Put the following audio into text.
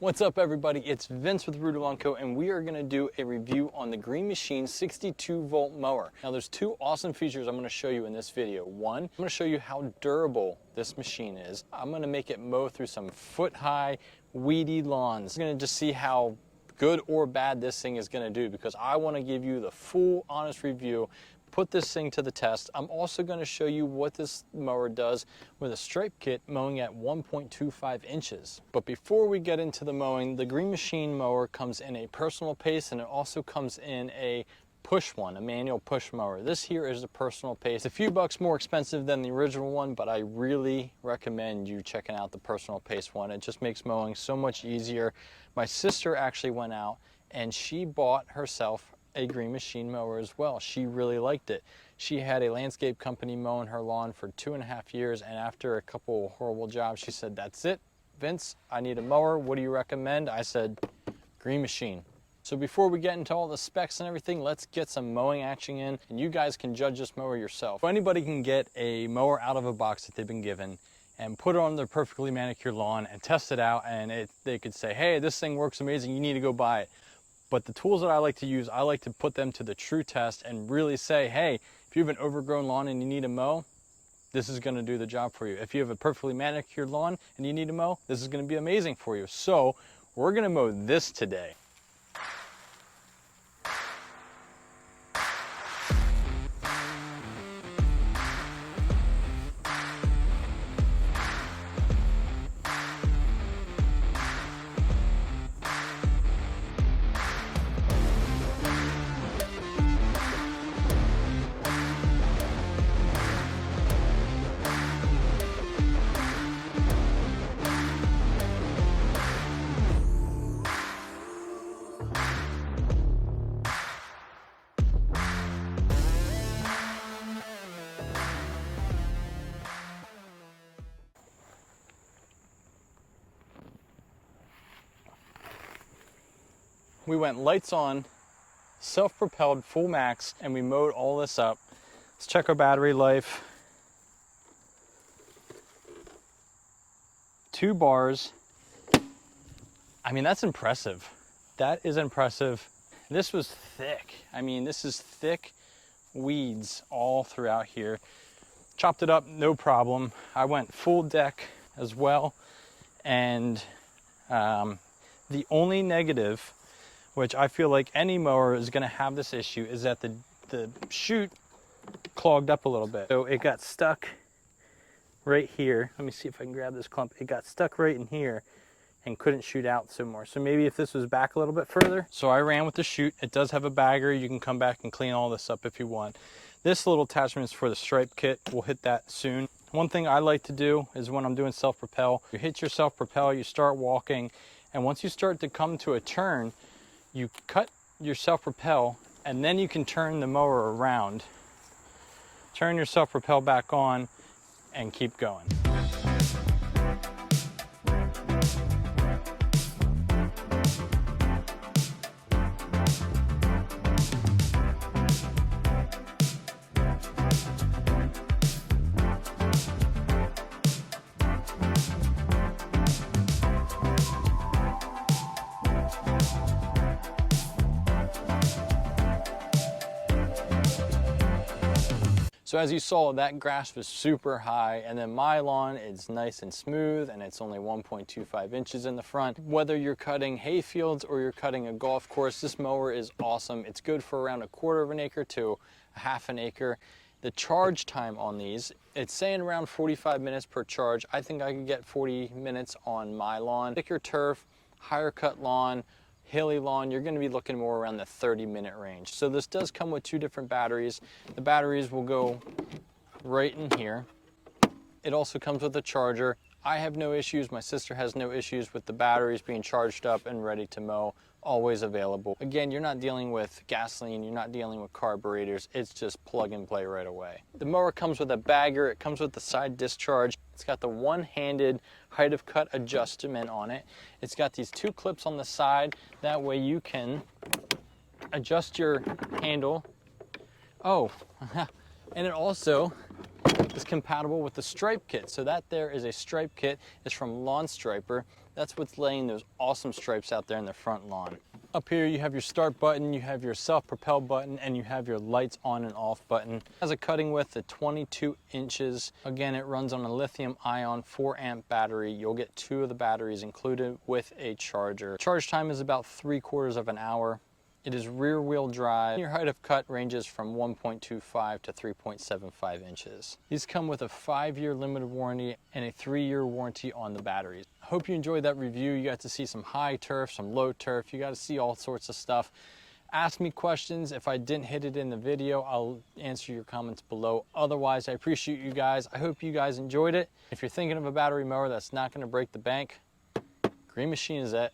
What's up everybody, it's Vince with Lawn Co, and we are going to do a review on the Green Machine 62 volt mower. Now there's two awesome features I'm going to show you in this video. One, I'm going to show you how durable this machine is. I'm going to make it mow through some foot high weedy lawns. We're going to just see how good or bad this thing is going to do, because I want to give you the full honest review, put this thing to the test. I'm also going to show you what this mower does with a stripe kit mowing at 1.25 inches. But before we get into the mowing, the Green Machine mower comes in a personal pace, and it also comes in a push one, a manual push mower. This here is a personal pace. A few bucks more expensive than the original one, but I really recommend you checking out the personal pace one. It just makes mowing so much easier. My sister actually went out and she bought herself a Green Machine mower as well. She really liked it. She had a landscape company mowing her lawn for 2.5 years, and after a couple horrible jobs, she said, "That's it, Vince, I need a mower. What do you recommend?" I said, Green Machine. So before we get into all the specs and everything, let's get some mowing action in, and you guys can judge this mower yourself. So anybody can get a mower out of a box that they've been given and put it on their perfectly manicured lawn and test it out, and they could say, "Hey, this thing works amazing, you need to go buy it." But the tools that I like to use, I like to put them to the true test and really say, hey, if you have an overgrown lawn and you need a mow, this is going to do the job for you. If you have a perfectly manicured lawn and you need a mow, this is going to be amazing for you. So we're going to mow this today. We went lights on, self-propelled, full max, and we mowed all this up. Let's check our battery life. 2 bars. I mean, that's impressive. That is impressive. This was thick. I mean, this is thick weeds all throughout here. Chopped it up, no problem. I went full deck as well. And the only negative, which I feel like any mower is going to have this issue, is that the chute clogged up a little bit. So it got stuck right here. Let me see if I can grab this clump. It got stuck right in here and couldn't shoot out some more. So maybe if this was back a little bit further. So I ran with the chute. It does have a bagger. You can come back and clean all this up if you want. This little attachment is for the stripe kit. We'll hit that soon. One thing I like to do is when I'm doing self-propel, you hit your self-propel, you start walking, and once you start to come to a turn, you cut your self-propel, and then you can turn the mower around, turn your self-propel back on, and keep going. So as you saw, that grass was super high, and then my lawn is nice and smooth, and it's only 1.25 inches in the front. Whether you're cutting hay fields or you're cutting a golf course, this mower is awesome. It's good for around 1/4 acre to 1/2 acre. The charge time on these, it's saying around 45 minutes per charge. I think I could get 40 minutes on my lawn. Thicker turf, higher cut lawn, hilly lawn, you're going to be looking more around the 30-minute range. So this does come with 2 different batteries. The batteries will go right in here. It also comes with a charger. I have no issues, my sister has no issues with the batteries being charged up and ready to mow, always available. Again, you're not dealing with gasoline, you're not dealing with carburetors, it's just plug and play right away. The mower comes with a bagger, it comes with the side discharge, it's got the one-handed height of cut adjustment on it. It's got these 2 clips on the side, that way you can adjust your handle. Oh, and it also is compatible with the stripe kit. So that there is a stripe kit. It's from Lawn Striper. That's what's laying those awesome stripes out there in the front lawn. Up here you have your start button, you have your self-propelled button, and you have your lights on and off button. It has a cutting width of 22 inches. Again, it runs on a lithium ion 4 amp battery. You'll get 2 of the batteries included with a charger. Charge time is about 3/4 of an hour. It is rear wheel drive. Your height of cut ranges from 1.25 to 3.75 inches. These come with a 5-year limited warranty and a 3-year warranty on the batteries. I hope you enjoyed that review. You got to see some high turf, some low turf. You got to see all sorts of stuff. Ask me questions. If I didn't hit it in the video, I'll answer your comments below. Otherwise, I appreciate you guys. I hope you guys enjoyed it. If you're thinking of a battery mower that's not going to break the bank, Green Machine is it.